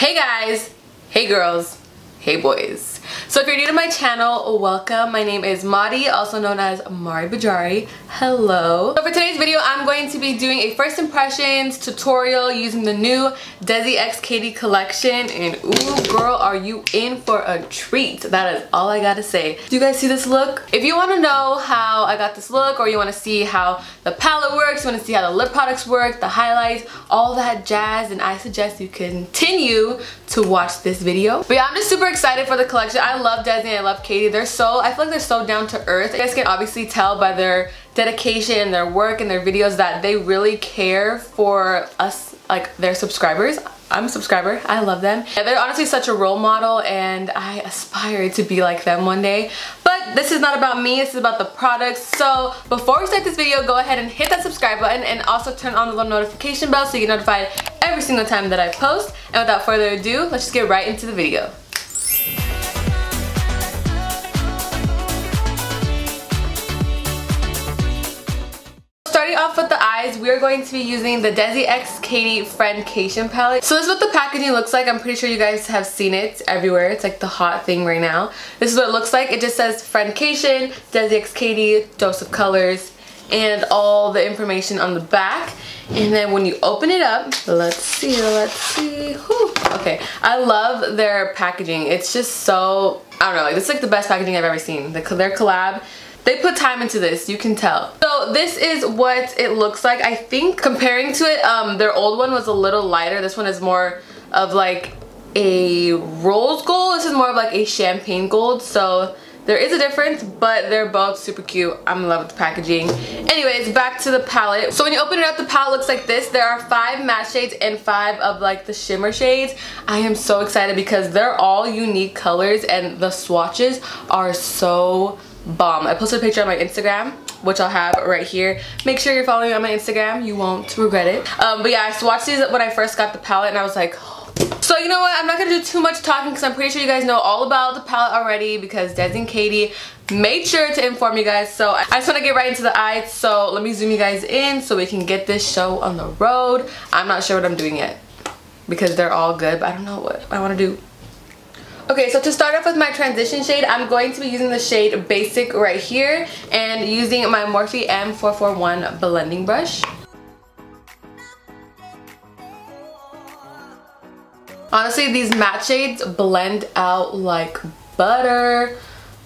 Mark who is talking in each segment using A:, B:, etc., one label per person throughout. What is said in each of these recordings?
A: Hey guys, hey girls, hey boys. So if you're new to my channel, welcome. My name is Mari, also known as MariiiBajariii. Hello. So for today's video, I'm going to be doing a first impressions tutorial using the new DESI x KATY collection. And ooh girl, are you in for a treat. That is all I gotta say. Do you guys see this look? If you want to know how I got this look, or you want to see how the palette works, you want to see how the lip products work, the highlights, all that jazz, then I suggest you continue to watch this video. But yeah, I'm just super excited for the collection. I love DESI and I love KATY. I feel like they're so down to earth. You guys can obviously tell by their dedication, their work, and their videos that they really care for us, like their subscribers. I'm a subscriber. I love them. Yeah, they're honestly such a role model and I aspire to be like them one day. But this is not about me, this is about the products. So before we start this video, go ahead and hit that subscribe button and also turn on the little notification bell so you get notified every single time that I post. And without further ado, let's just get right into the video. Starting off with the eyes, we are going to be using the DESI x KATY Friendcation palette. So this is what the packaging looks like. I'm pretty sure you guys have seen it everywhere. It's like the hot thing right now. This is what it looks like. It just says Friendcation, DESI x KATY, dose of colors, and all the information on the back. And then when you open it up, let's see. Whew. Okay, I love their packaging. It's just so, I don't know, like this is like the best packaging I've ever seen. Their collab. They put time into this, you can tell. So this is what it looks like. I think comparing to it, their old one was a little lighter. This one is more of like a rose gold. This is more of like a champagne gold. So there is a difference, but they're both super cute. I'm in love with the packaging. Anyways, back to the palette. So when you open it up, the palette looks like this. There are 5 matte shades and 5 of like the shimmer shades. I am so excited because they're all unique colors and the swatches are so bomb. I posted a picture on my Instagram, which I'll have right here. Make sure you're following me on my Instagram. You won't regret it. But yeah, I swatched these when I first got the palette and I was like, oh. So you know what? I'm not going to do too much talking because I'm pretty sure you guys know all about the palette already because DESI and KATY made sure to inform you guys. So I just want to get right into the eyes. So let me zoom you guys in so we can get this show on the road. I'm not sure what I'm doing yet because they're all good, but I don't know what I want to do. Okay, so to start off with my transition shade, I'm going to be using the shade Basic right here and using my Morphe M441 blending brush. Honestly, these matte shades blend out like butter.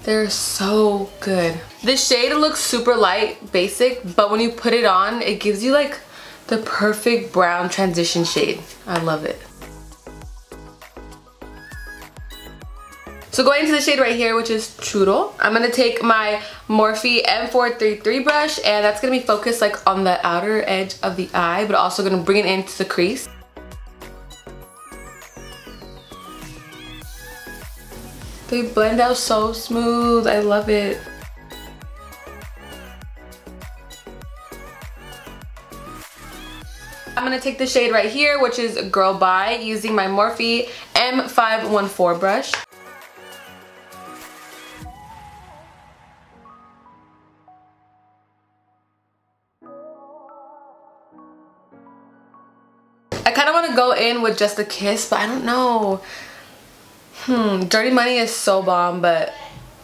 A: They're so good. This shade looks super light, basic, but when you put it on, it gives you like the perfect brown transition shade. I love it. So going into the shade right here, which is Trudel, I'm going to take my Morphe M433 brush and that's going to be focused like on the outer edge of the eye, but also going to bring it into the crease. They blend out so smooth. I love it. I'm going to take the shade right here, which is Girl Bye, using my Morphe M514 brush. I kind of want to go in with Just a Kiss, but I don't know. Dirty Money is so bomb, but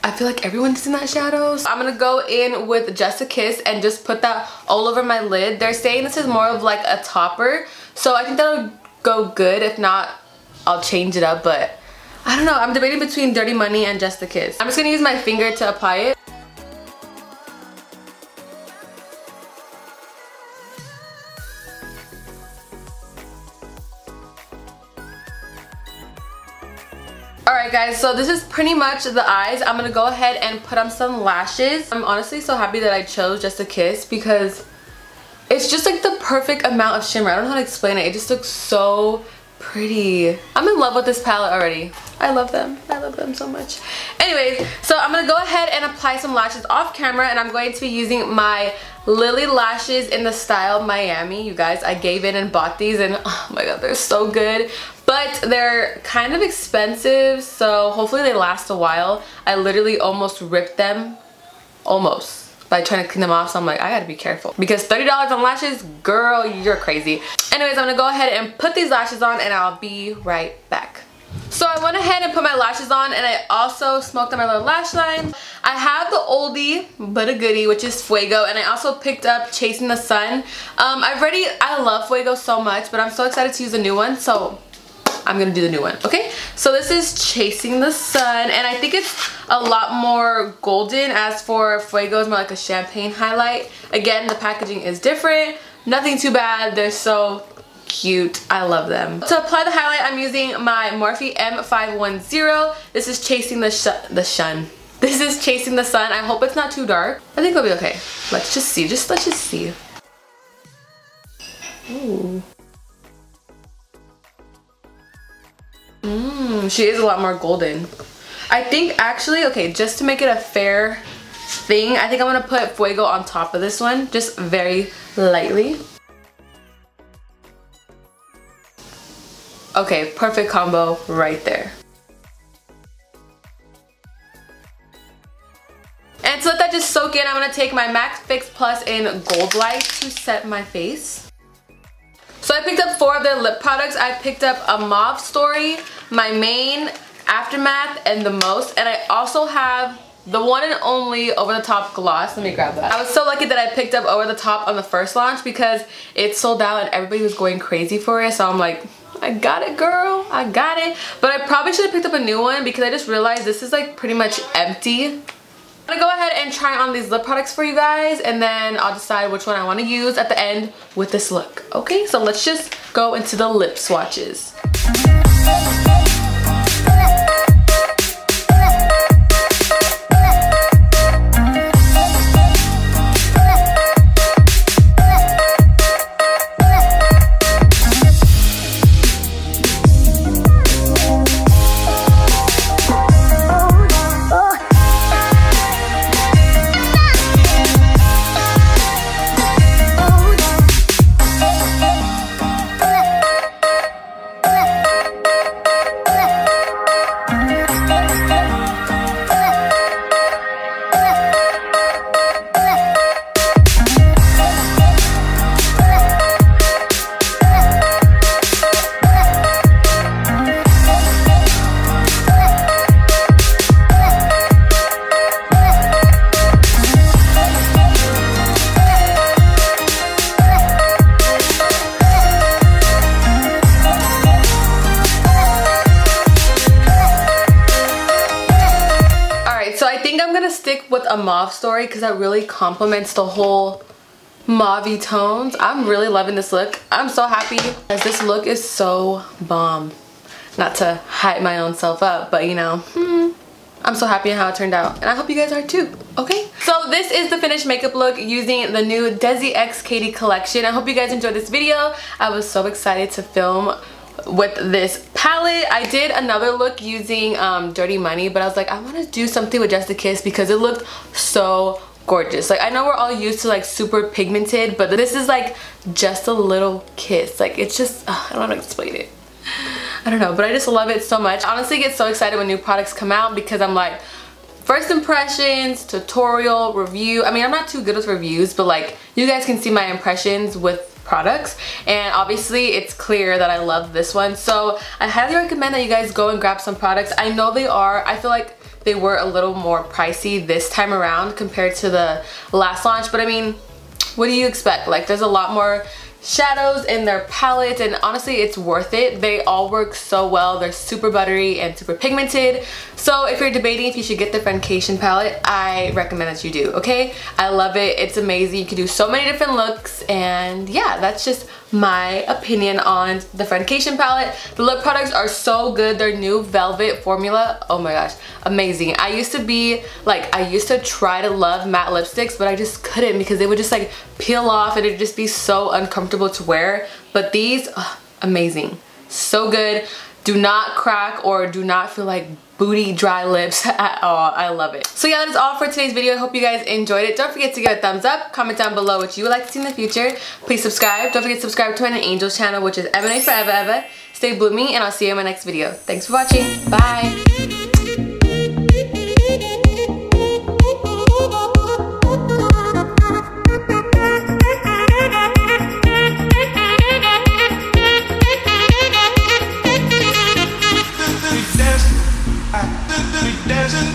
A: I feel like everyone's in that shadow. So I'm going to go in with Just a Kiss and just put that all over my lid. They're saying this is more of like a topper, so I think that'll go good. If not, I'll change it up, but I don't know. I'm debating between Dirty Money and Just a Kiss. I'm just going to use my finger to apply it. Alright guys, so this is pretty much the eyes. I'm going to go ahead and put on some lashes. I'm honestly so happy that I chose Just a Kiss because it's just like the perfect amount of shimmer. I don't know how to explain it. It just looks so pretty. I'm in love with this palette already. I love them. I love them so much. Anyways, so I'm going to go ahead and apply some lashes off camera and I'm going to be using my Lily lashes in the style Miami. You guys, I gave in and bought these and oh my god, they're so good. But they're kind of expensive, so hopefully they last a while. I literally almost ripped them. Almost. by trying to clean them off, so I'm like, I gotta be careful. Because $30 on lashes, girl, you're crazy. Anyways, I'm gonna go ahead and put these lashes on and I'll be right back. So I went ahead and put my lashes on, and I also smoked on my little lash line. I have the oldie but a goodie, which is Fuego, and I also picked up Chasing the Sun. I love Fuego so much, but I'm so excited to use a new one, so I'm gonna do the new one, okay? So this is Chasing the Sun, and I think it's a lot more golden. As for Fuego, it's more like a champagne highlight. Again, the packaging is different. Nothing too bad. They're so cute. I love them. To apply the highlight, I'm using my Morphe M510. This is Chasing the Sun. This is Chasing the Sun. I hope it's not too dark. I think it'll be okay. Let's just see. Let's just see. Ooh. She is a lot more golden. I think actually, okay, just to make it a fair thing, I think I'm gonna put Fuego on top of this one, just very lightly. Okay, perfect combo right there. And to let that just soak in, I'm gonna take my MAC Fix Plus in Gold Light to set my face. So I picked up 4 of their lip products. I picked up a Mauve Story, my main, Aftermath, and the Most. And I also have the one and only Over the Top gloss. Let me grab that. I was so lucky that I picked up Over the Top on the first launch because it sold out and everybody was going crazy for it. So I'm like, I got it, girl. I got it. But I probably should have picked up a new one because I just realized this is like pretty much empty. I'm gonna go ahead and try on these lip products for you guys, and then I'll decide which one I want to use at the end with this look. Okay, so let's just go into the lip swatches. Stick with a Mauve Story because that really complements the whole mauve-y tones. I'm really loving this look. I'm so happy as this look is so bomb. Not to hype my own self up, but you know, I'm so happy how it turned out, and I hope you guys are too, okay? So this is the finished makeup look using the new DESI x KATY collection. I hope you guys enjoyed this video. I was so excited to film with this palette. I did another look using Dirty Money, but I was like, I want to do something with Just a Kiss because it looked so gorgeous. Like, I know we're all used to like super pigmented, but this is like just a little kiss. Like, it's just, I don't know how to explain it. I don't know, but I just love it so much. I honestly get so excited when new products come out because I'm like, first impressions, tutorial, review. I mean, I'm not too good with reviews, but like, you guys can see my impressions with products, and obviously it's clear that I love this one. So I highly recommend that you guys go and grab some products. I know they are, I feel like they were a little more pricey this time around compared to the last launch, but I mean, what do you expect? Like, there's a lot more shadows in their palettes, and honestly it's worth it. They all work so well. They're super buttery and super pigmented. So if you're debating if you should get the Friendcation palette, I recommend that you do, okay? I love it. It's amazing. You can do so many different looks, and yeah, that's just my opinion on the Friendcation palette. The lip products are so good. Their new Velvet formula, oh my gosh, amazing. I used to try to love matte lipsticks, but I just couldn't because they would just like peel off and it'd just be so uncomfortable to wear. But these, amazing, so good. Do not crack or do not feel like booty dry lips at all. I love it. So yeah, that is all for today's video. I hope you guys enjoyed it. Don't forget to give it a thumbs up. Comment down below what you would like to see in the future. Please subscribe. Don't forget to subscribe to my Angels channel, which is M&A Forever Ever. Stay blooming, and I'll see you in my next video. Thanks for watching. Bye.
B: we dance.